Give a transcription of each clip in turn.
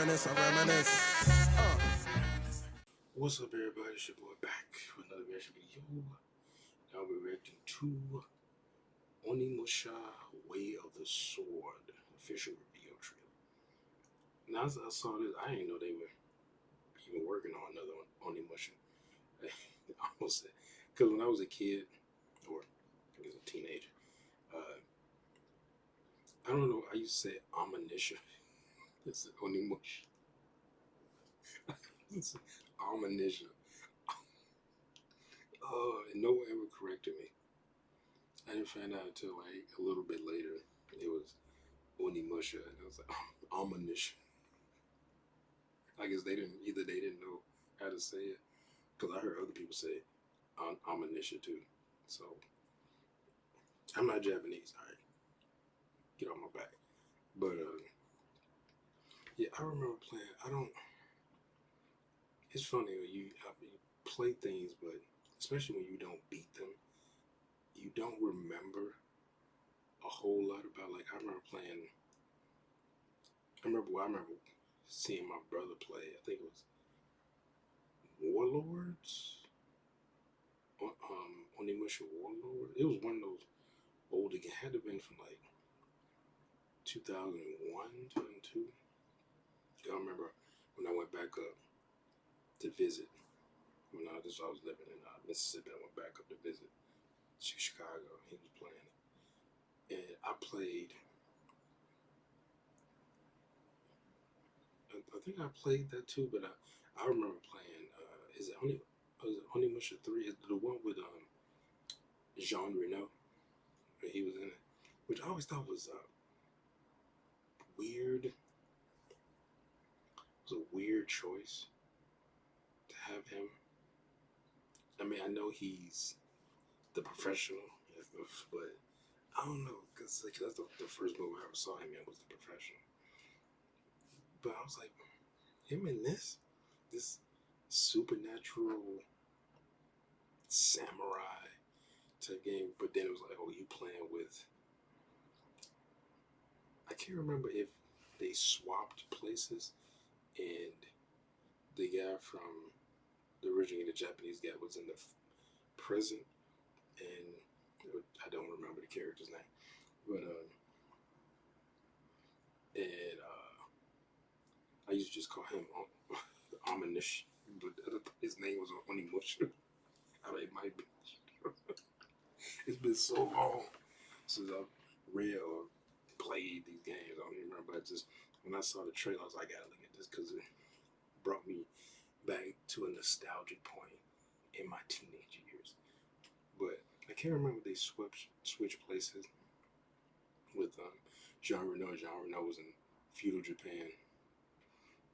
I reminisce. What's up, everybody? It's your boy back with another reaction video. Now we're reacting to Onimusha Way of the Sword official reveal trailer. Now, as I saw this, I didn't know they were even working on another Onimusha. I almost said, because when I was a kid, or I guess a teenager, I don't know, I used to say Onimusha. It's Onimusha. It's Onimusha. And no one ever corrected me. I didn't find out until like a little bit later. It was Onimusha, and I was like, Onimusha. I guess they didn't know how to say it, because I heard other people say Onimusha too. So I'm not Japanese. All right, get on my back. But yeah, I remember playing. I don't. It's funny when you play things, but especially when you don't beat them, you don't remember a whole lot about. Like I remember playing. I remember seeing my brother play. I think it was Warlords. Onimusha Warlord. It was one of those old again. Had to have been from like 2001, 2002. I remember when I went back up to visit. When I was living in Mississippi, I went back up to visit Chicago. He was playing it, and I played. I think I played that too, but I remember playing. Is it Onimusha 3? Is the one with Jean Reno? He was in it, which I always thought was weird. It was a weird choice to have him. I mean, I know he's the professional, but I don't know, because like, that's the first movie I ever saw him in was The Professional. But I was like, him in this supernatural samurai type game. But then it was like, oh, you playing with. I can't remember if they swapped places and the guy from originally the Japanese guy was in the present, and I don't remember the character's name, but and I used to just call him Ominish, but his name was Onimusha. I mean, it might be. It's been so long since I've read or played these games. I don't even remember. I just, when I saw the trailer, I was like, I gotta look at this because it brought me back to a nostalgic point in my teenage years. But I can't remember if they switched places with Jean Reno. Jean Reno was in feudal Japan.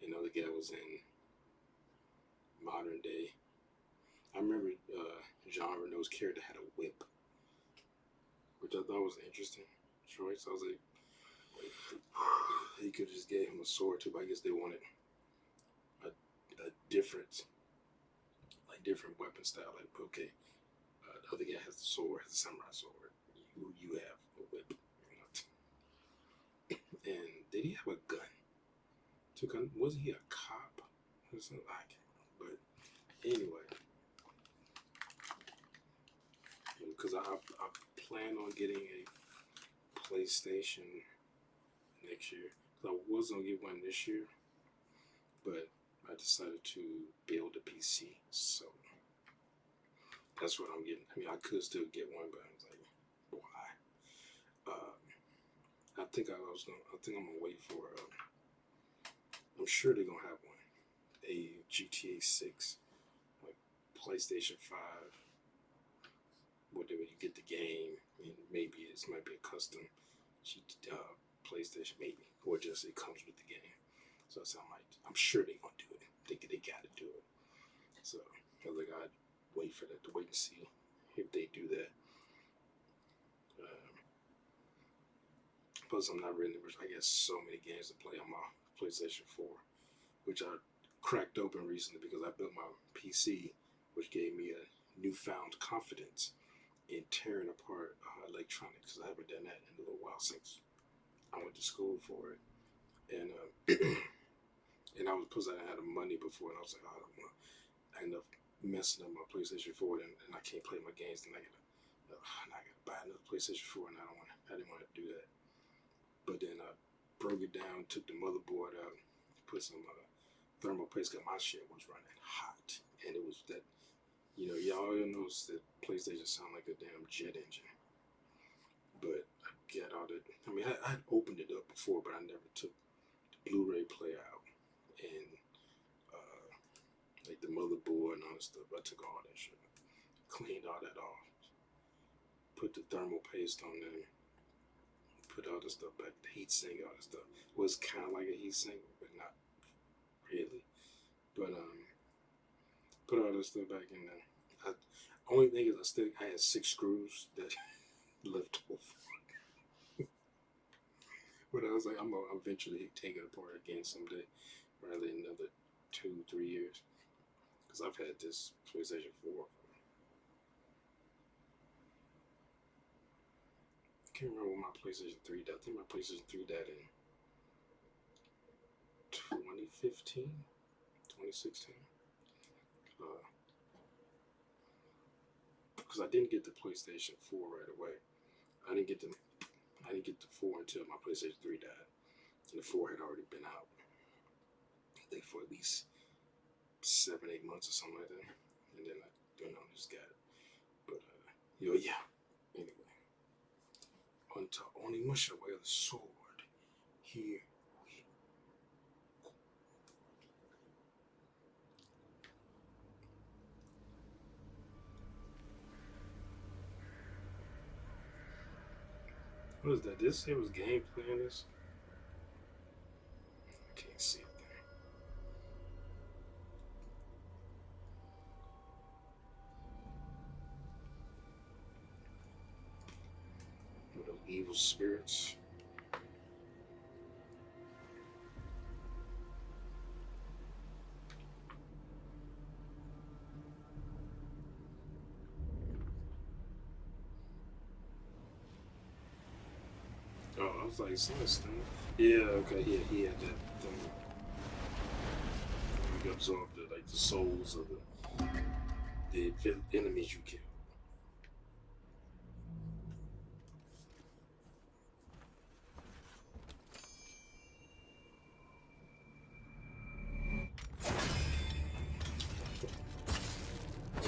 You know, the guy was in modern day. I remember Jean Reno's character had a whip, which I thought was an interesting choice. I was like, he could have just gave him a sword too, but I guess they wanted a different, like different weapon style. Like, okay, the other guy has the sword, has a samurai sword. You have a whip. And did he have a gun? Was he a cop or something? I can't remember. But anyway, because I plan on getting a PlayStation next year. I was gonna get one this year, but I decided to build a PC, so that's what I'm getting. I mean, I could still get one, but I was like, why? I think I'm gonna wait for. I'm sure they're gonna have one, a GTA 6, like PlayStation 5. Whatever you get the game, and maybe it might be a custom PlayStation, maybe, or just it comes with the game. So I'm sure they're gonna do it. They gotta do it. So I was like, I'd wait for that, to wait and see if they do that. Plus, I'm not really. I got so many games to play on my PlayStation 4, which I cracked open recently because I built my PC, which gave me a newfound confidence in tearing apart electronics. I haven't done that in a little while since I went to school for it, and And I was supposed to have had the money before, and I was like, oh, I don't want to. I ended up messing up my PlayStation 4, and I can't play my games. And I gotta buy another PlayStation 4, and I didn't want to do that. But then I broke it down, took the motherboard out, put some thermal paste, because my shit was running hot, and it was that. Y'all notice that PlayStation sound like a damn jet engine. But I got all that. I mean, I had opened it up before, but I never took the Blu-ray player out and like the motherboard and all that stuff. I took all that shit, cleaned all that off, put the thermal paste on there, put all the stuff back, the heat sink, all that stuff. Was kind of like a heat sink, but not really. But put all that stuff back in there. Only thing is, I had 6 screws that left over. But I was like, I'm gonna eventually take it apart again someday, probably another 2-3 years, because I've had this PlayStation 4. I can't remember when my PlayStation 3 died. I think my PlayStation 3 died in 2015, 2016. Because I didn't get the PlayStation 4 right away. I didn't get the 4 until my PlayStation 3 died. And the 4 had already been out, I think, for at least 7-8 months or something like that. And then I just got it. But yeah. Anyway, onto Onimusha, where the sword. Here we go. What is that? This here was gameplay in this? I can't see it there. With those evil spirits. Oh, I was like, Celestine. Yeah, okay, yeah, he had that thing. You absorb the souls of the enemies you kill.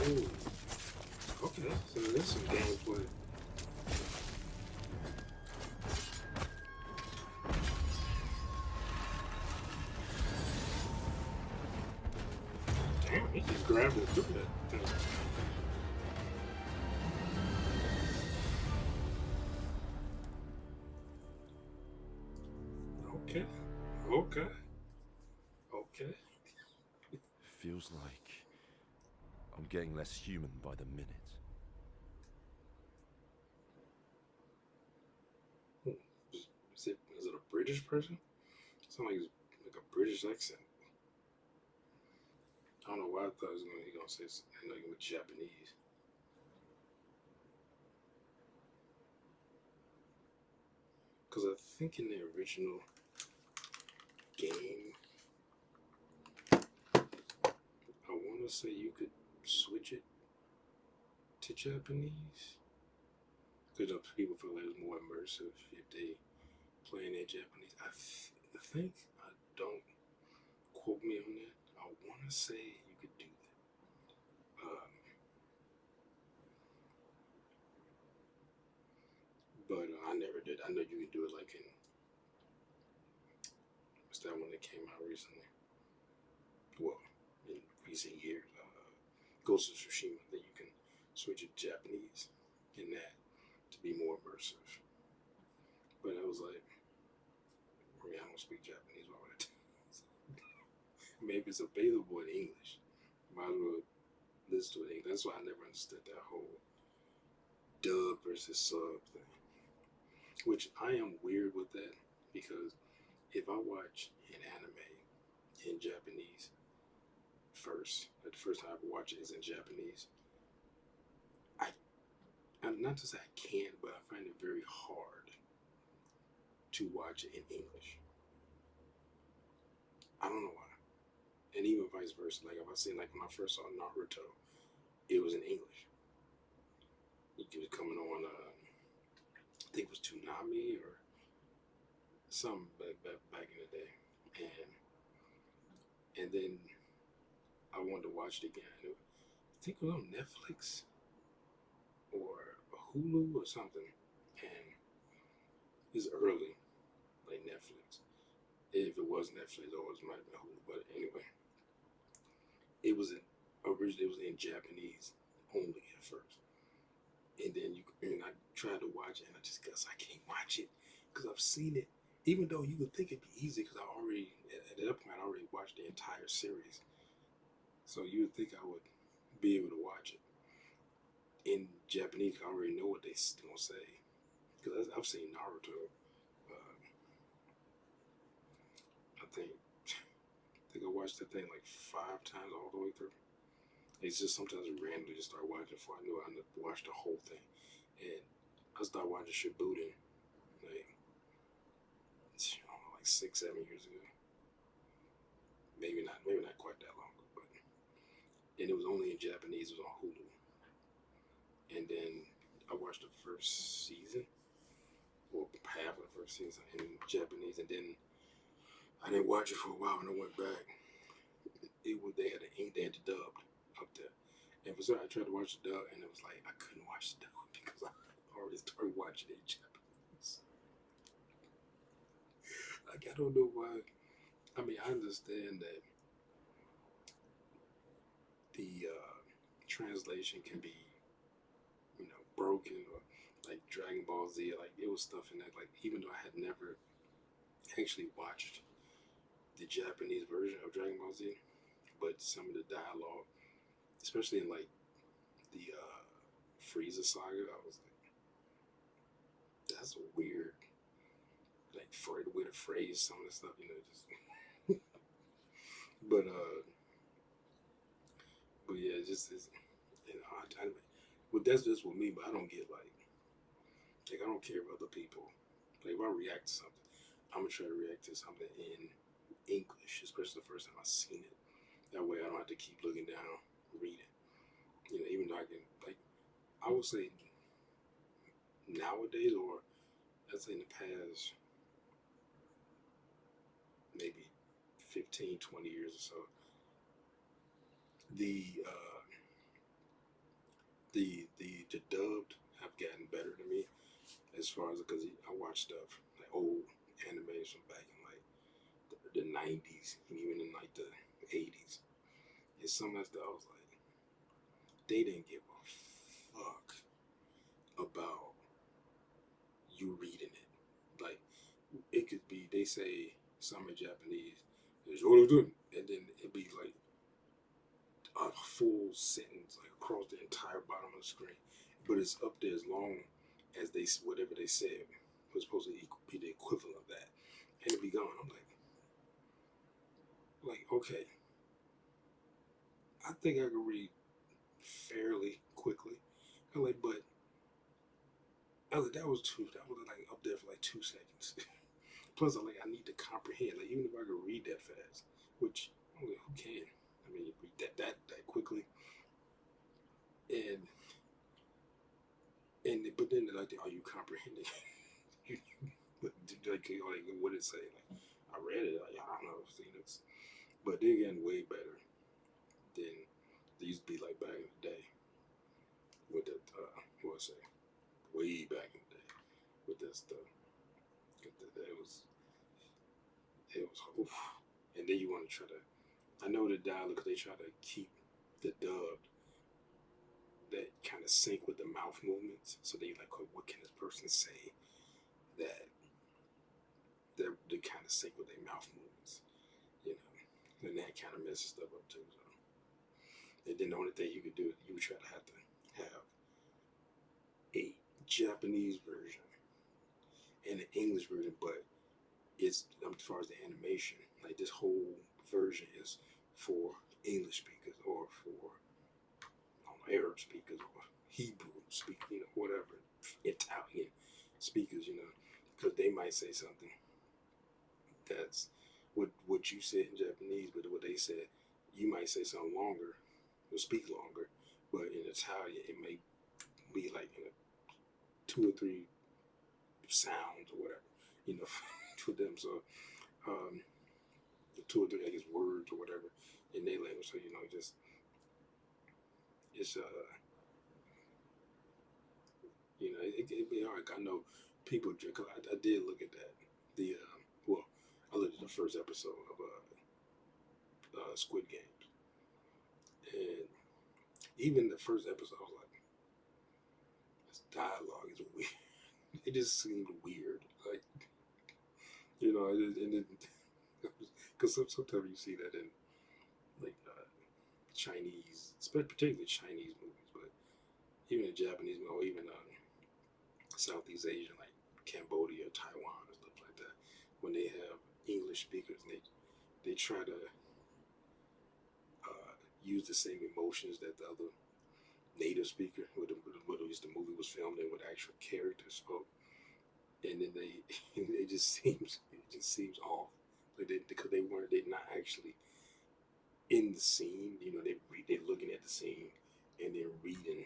Ooh. Okay, so there's some gameplay. Damn, he just grabbed it through that thing. Okay. Okay. Okay. Feels like I'm getting less human by the minute. Is it a British person? It sounds like a British accent. I don't know why I thought he was gonna say something like with Japanese. Because I think in the original game, I want to say you could switch it to Japanese. Because people feel like it's more immersive if they playing in Japanese. I think, I don't quote me on that. I want to say you could do that. But I never did. I know you could do it like in, what's that one that came out recently? Well, in recent years, Ghost of Tsushima, that you can switch it to Japanese in that to be more immersive. But I was like, I don't speak Japanese. Why would I? Maybe it's available in English. Might as well listen to it. That's why I never understood that whole dub versus sub thing. Which I am weird with that, because if I watch an anime in Japanese first, like the first time I ever watch it is in Japanese, I'm not to say I can't, but I find it very hard to watch it in English. I don't know why. And even vice versa. Like if I seen like when I first saw Naruto, it was in English. It was coming on. I think it was Toonami or something back in the day, and then I wanted to watch it again. I think it was on Netflix or Hulu or something, and it's early, like Netflix. If it was Netflix, or it might have been Hulu, but anyway, it was originally it was in Japanese only at first, and then and I tried to watch it, and I just guess I can't watch it because I've seen it. Even though you would think it'd be easy because I already at that point I already watched the entire series, so you would think I would be able to watch it in Japanese. I already know what they gonna say because I've seen Naruto. Uh, I think I watched that thing like 5 times all the way through. It's just sometimes I randomly just start watching before I knew I watched the whole thing. And I started watching Shippuden like I don't know, like 6, 7 years ago. Maybe not quite that long ago, but and it was only in Japanese. It was on Hulu, and then I watched the first season or half of the first season in Japanese, and then I didn't watch it for a while. When I went back, it was they had the dub up there, and for some I tried to watch the dub, and it was like I couldn't watch the dub because I already started watching it in Japanese. Like I don't know why. I mean, I understand that the translation can be, broken or like Dragon Ball Z. Like it was stuff in that. Like even though I had never actually watched the Japanese version of Dragon Ball Z, but some of the dialogue, especially in like the Frieza saga, I was like, that's a weird, like for the way to phrase some of the stuff, just. But yeah, just is, but that's just with me. But I don't get like I don't care if other people. Like if I react to something, I'm gonna try to react to something in English, especially the first time I seen it. That way I don't have to keep looking down, reading. Even though I can, like, I would say nowadays, or I'd say in the past maybe 15, 20 years or so, the the dubbed have gotten better to me as far as because I watch stuff like old animation back in like the 90s and even in like the 80s. And some of that stuff I was like, they didn't give a fuck about you reading it. Like it could be they say some in Japanese, and then it'd be like a full sentence like across the entire bottom of the screen, but it's up there as long as they whatever they said was supposed to be the equivalent of that, and it'd be gone. I'm like okay, I think I can read fairly quickly. I'm like, but I was like, that was like up there for like 2 seconds. Plus, I need to comprehend. Like even if I could read that fast, which I'm like, who can? I mean, you read that quickly, and but then like, are you comprehending? like what did it say? Like I read it. Like I don't know. But they're getting way better than they used to be like back in the day with the what I say way back in the day with that stuff. It was oof. And then you want to try to. I know the dialogue because they try to keep the dubbed that kind of sync with the mouth movements. So they like, what can this person say that they kind of sync with their mouth movements, and that kind of messes stuff up too. So. And then the only thing you could do, you would try to have a Japanese version and an English version, but it's as far as the animation, like this whole version is for English speakers or for Arab speakers or Hebrew speakers, whatever, Italian speakers, because they might say something that's what you said in Japanese, but what they said you might say something longer or speak longer, but in Italian it may be like in a 2 or 3 sounds or whatever, you know, for them. So the 2 or 3, I guess, words or whatever in their language. So just it's it be hard. I know people drink. I did look at that. The well, I looked at the first episode of Squid Games, and even the first episode, I was like, this dialogue is weird. It just seemed weird, like and because sometimes you see that in like Chinese, particularly Chinese movies, but even in Japanese or even Southeast Asian, like Cambodia, Taiwan, and stuff like that, when they have English speakers, and they try to use the same emotions that the other native speaker, whether the movie was filmed in, with actual characters spoke, and then it just seems off, like because they're not actually in the scene. They're looking at the scene and they're reading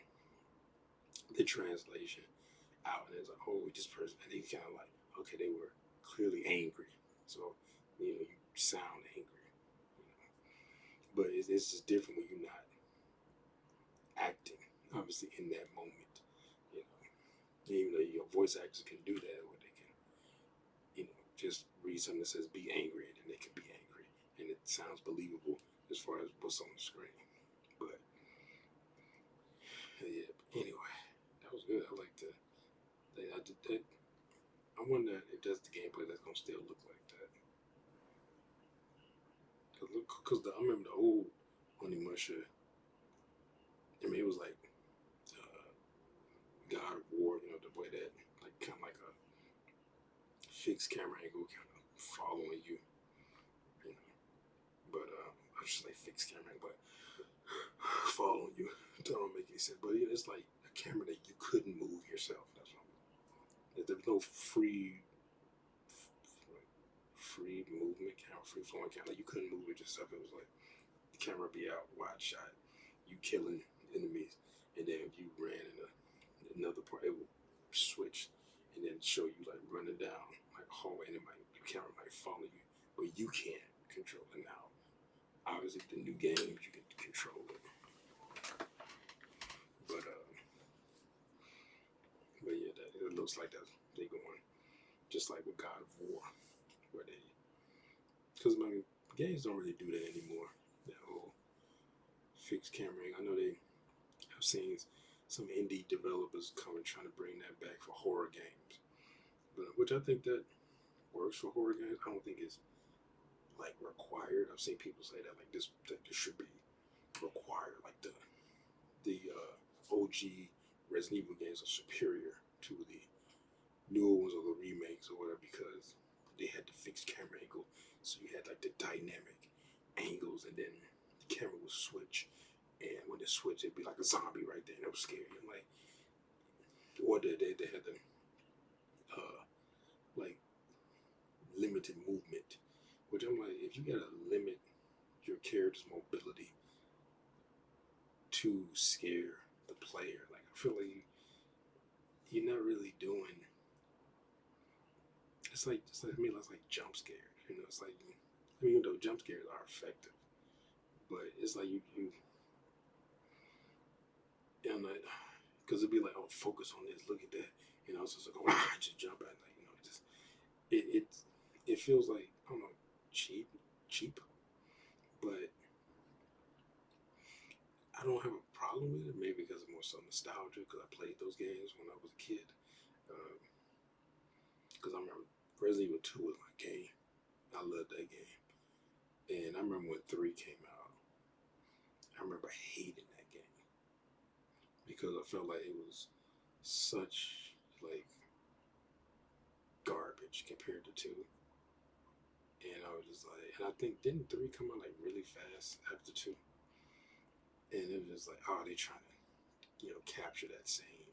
the translation out, and it's like, oh, this person, and they kind of like, okay, they were clearly angry, so you sound angry, but it's just different when you're not acting, obviously, in that moment, even though your voice actors can do that, or they can, just read something that says be angry, and then they can be angry, and it sounds believable as far as what's on the screen. But yeah, but anyway, that was good. I like that. I did that. I wonder if that's the gameplay that's gonna still look like that. Cause I remember the old Onimusha. I mean, it was like God of War. The way that like kind of like a fixed camera angle, kind of following you. But I just like fixed camera, but following you. That don't make any sense. But it's like a camera that you couldn't move yourself. That's what there's no free movement camera, free flowing camera. Like, you couldn't move it yourself. It was like the camera be out, wide shot, you killing enemies, and then if you ran in another part, it would switch and then show you like running down like a hallway, and the camera might follow you, but you can't control it now. Obviously, the new games you can control it, but yeah, it looks like they're going just like with God of War, where because games don't really do that anymore. That whole fixed camera. I know I've seen some indie developers coming trying to bring that back for horror games, but which I think that works for horror games. I don't think it's like required. I've seen people say that this should be required. Like the OG Resident Evil games are superior to the newer ones or the remakes or whatever, because they had the fixed camera angle, so you had like the dynamic angles, and then the camera would switch, and when it switched, it'd be like a zombie right there, and it was scary. And like, or they had the like limited movement, which I'm like, if you gotta limit your character's mobility to scare the player, like I feel like you're not really doing. It's like to me, it's like jump scares. It's like, even though jump scares are effective, but it's like you and like, because it'd be like, oh, focus on this, look at that, so it's like, oh, just jump at, like, just it feels like, I don't know, cheap, but I don't have a problem with it. Maybe because it's more so nostalgia, because I played those games when I was a kid. Because I remember Resident Evil 2 was my game. I loved that game. And I remember when 3 came out, I remember hating that game because I felt like it was such like garbage compared to 2. And I was just like, and I think, didn't 3 come out like really fast after 2? And it was just like, oh, they trying to, capture that same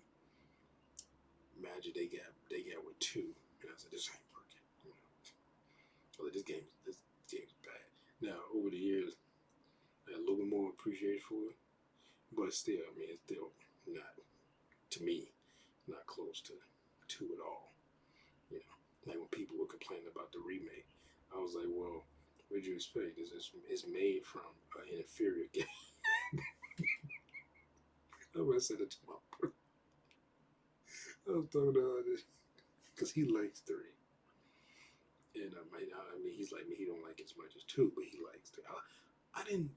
magic they got with 2. And I was like, this ain't working. Well, this game's bad. Now, over the years, little bit more appreciation for it. But still, I mean, it's still not, to me, not close to 2 at all. You know, like when people were complaining about the remake, I was like, well, what did you expect? It's made from an inferior game. I would have said it to my brother. I was talking to this because he likes 3. And I mean, he's like me. He don't like it as much as 2, but he likes 3. I didn't.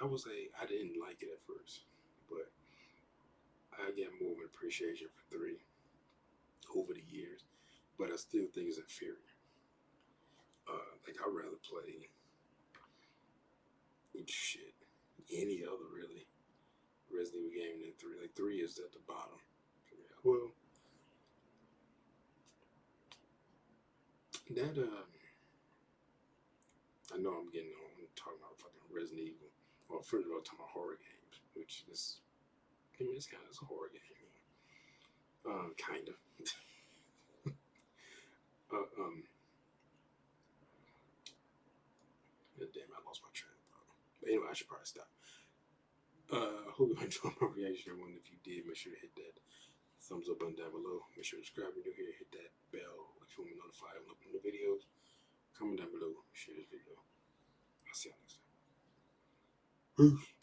I was like, I didn't like it at first, but I get more of an appreciation for 3 over the years. But I still think it's inferior. Like I'd rather play shit any other really Resident Evil game than 3. Like 3 is at the bottom. Yeah, well, that I know I'm getting on talking about fucking Resident Evil. Well, first of all, talking about horror games, which is, I mean, it's kind of a horror game, kind of. Damn, I lost my train of thought. But anyway, I should probably stop. Hope you enjoyed my reaction, everyone. If you did, make sure to hit that thumbs up button down below. Make sure to subscribe if you're new here. Hit that bell if you want to be notified when I upload new videos. Comment down below. Share this video. I'll see y'all next time. Peace.